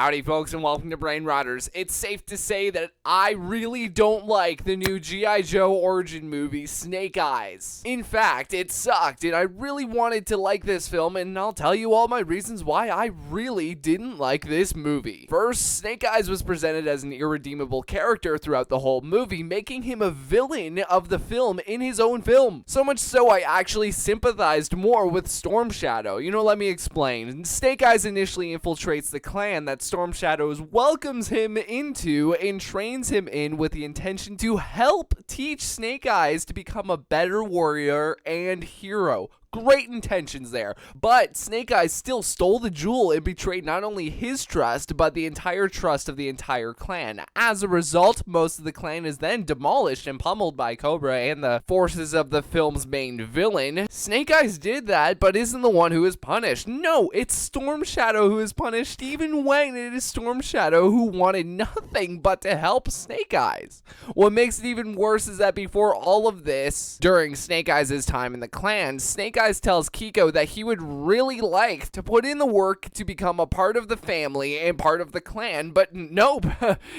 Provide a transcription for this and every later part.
Howdy folks and welcome to Brain Rotters. It's safe to say that I really don't like the new G.I. Joe origin movie, Snake Eyes. In fact, it sucked and I really wanted to like this film, and I'll tell you all my reasons why I really didn't like this movie. First, Snake Eyes was presented as an irredeemable character throughout the whole movie, making him a villain of the film in his own film. So much so I actually sympathized more with Storm Shadow. Let me explain. Snake Eyes initially infiltrates the clan that Storm Shadows welcomes him into and trains him in with the intention to help teach Snake Eyes to become a better warrior and hero. Great intentions there, but Snake Eyes still stole the jewel and betrayed not only his trust, but the entire trust of the entire clan. As a result, most of the clan is then demolished and pummeled by Cobra and the forces of the film's main villain. Snake Eyes did that, but isn't the one who is punished. No, it's Storm Shadow who is punished, even when it is Storm Shadow who wanted nothing but to help Snake Eyes. What makes it even worse is that before all of this, during Snake Eyes' time in the clan, Snake Eyes tells Keiko that he would really like to put in the work to become a part of the family and part of the clan, but nope,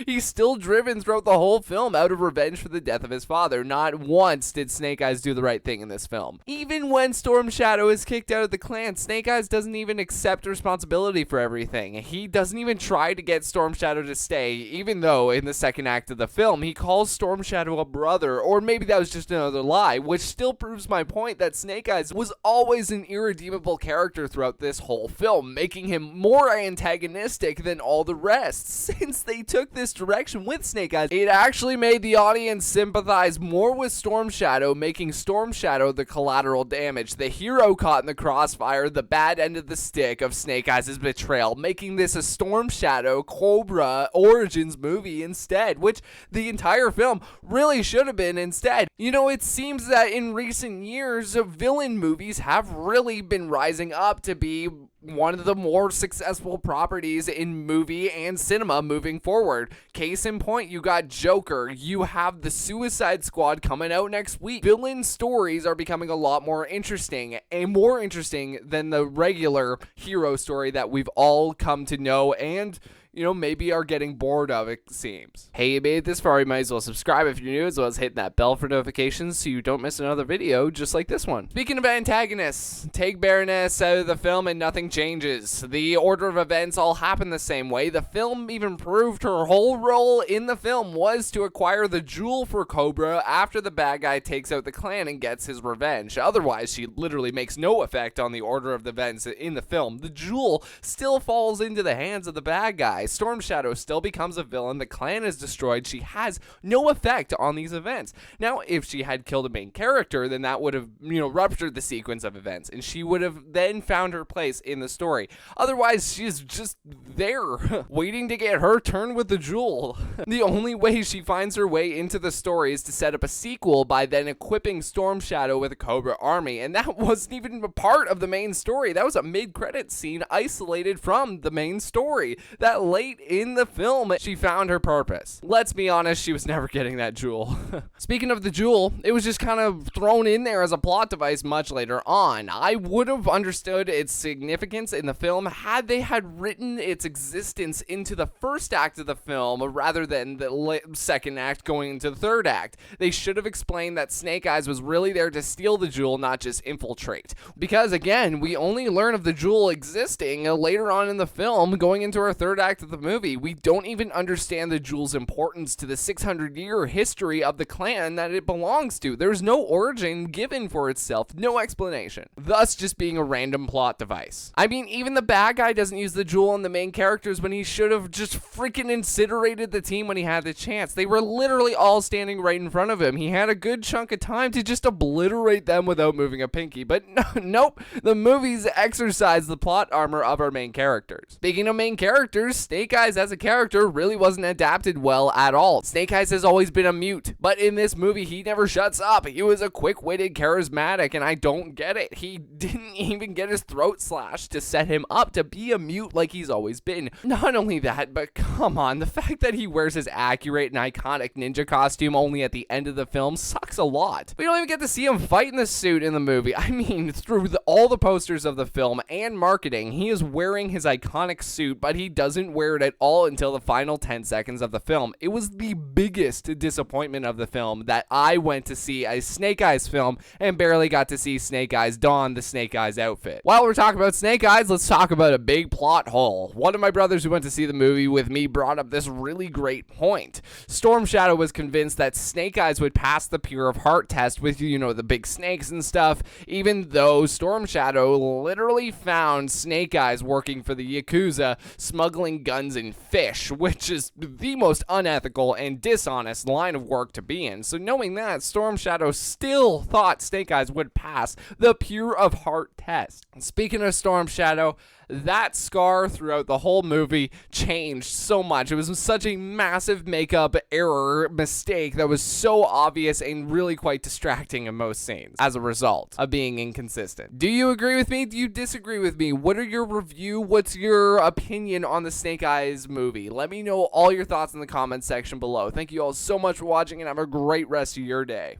he's still driven throughout the whole film out of revenge for the death of his father. Not once did Snake Eyes do the right thing in this film. Even when Storm Shadow is kicked out of the clan, Snake Eyes doesn't even accept responsibility for everything. He doesn't even try to get Storm Shadow to stay, even though in the second act of the film, he calls Storm Shadow a brother, or maybe that was just another lie, which still proves my point that Snake Eyes was always an irredeemable character throughout this whole film, making him more antagonistic than all the rest. Since they took this direction with Snake Eyes, it actually made the audience sympathize more with Storm Shadow, making Storm Shadow the collateral damage, the hero caught in the crossfire, the bad end of the stick of Snake Eyes' betrayal, making this a Storm Shadow Cobra Origins movie instead, which the entire film really should have been instead. It seems that in recent years, villain movies have really been rising up to be one of the more successful properties in movie and cinema moving forward. Case in point, you got Joker, you have the Suicide Squad coming out next week. Villain stories are becoming a lot more interesting, and more interesting than the regular hero story that we've all come to know and maybe are getting bored of, it seems. Hey, you made it this far, you might as well subscribe if you're new, as well as hitting that bell for notifications so you don't miss another video just like this one. Speaking of antagonists, take Baroness out of the film and nothing changes. The order of events all happen the same way. The film even proved her whole role in the film was to acquire the jewel for Cobra after the bad guy takes out the clan and gets his revenge. Otherwise, she literally makes no effect on the order of the events in the film. The jewel still falls into the hands of the bad guy. Storm Shadow still becomes a villain, the clan is destroyed, she has no effect on these events. Now, if she had killed a main character, then that would have, ruptured the sequence of events, and she would have then found her place in the story. Otherwise, she's just there, waiting to get her turn with the jewel. The only way she finds her way into the story is to set up a sequel by then equipping Storm Shadow with a Cobra army, and that wasn't even a part of the main story. That was a mid-credit scene isolated from the main story. That late in the film, she found her purpose. Let's be honest, she was never getting that jewel. Speaking of the jewel, it was just kind of thrown in there as a plot device much later on. I would have understood its significance in the film had they had written its existence into the first act of the film rather than the second act going into the third act. They should have explained that Snake Eyes was really there to steal the jewel, not just infiltrate. Because again, we only learn of the jewel existing later on in the film, going into our third act of the movie. We don't even understand the jewel's importance to the 600-year history of the clan that it belongs to. There's no origin given for itself, no explanation, thus just being a random plot device. I mean, even the bad guy doesn't use the jewel on the main characters when he should have just freaking incinerated the team when he had the chance. They were literally all standing right in front of him. He had a good chunk of time to just obliterate them without moving a pinky, but nope, the movies exercise the plot armor of our main characters. Speaking of main characters, Snake Eyes as a character really wasn't adapted well at all. Snake Eyes has always been a mute, but in this movie, he never shuts up. He was a quick-witted, charismatic, and I don't get it. He didn't even get his throat slashed to set him up to be a mute like he's always been. Not only that, but come on, the fact that he wears his accurate and iconic ninja costume only at the end of the film sucks a lot. We don't even get to see him fight in the suit in the movie. I mean, through all the posters of the film and marketing, he is wearing his iconic suit, but he doesn't wear aware at all until the final 10 seconds of the film. It was the biggest disappointment of the film that I went to see a Snake Eyes film and barely got to see Snake Eyes don the Snake Eyes outfit. While we're talking about Snake Eyes, let's talk about a big plot hole. One of my brothers who went to see the movie with me brought up this really great point. Storm Shadow was convinced that Snake Eyes would pass the Pure of Heart test with, the big snakes and stuff, even though Storm Shadow literally found Snake Eyes working for the Yakuza, smuggling guns and fish, which is the most unethical and dishonest line of work to be in. So knowing that, Storm Shadow still thought Snake Eyes would pass the Pure of Heart test. Speaking of Storm Shadow, that scar throughout the whole movie changed so much. It was such a massive makeup error mistake that was so obvious and really quite distracting in most scenes as a result of being inconsistent. Do you agree with me? Do you disagree with me? What are your review? What's your opinion on the Snake Eyes movie? Let me know all your thoughts in the comments section below. Thank you all so much for watching and have a great rest of your day.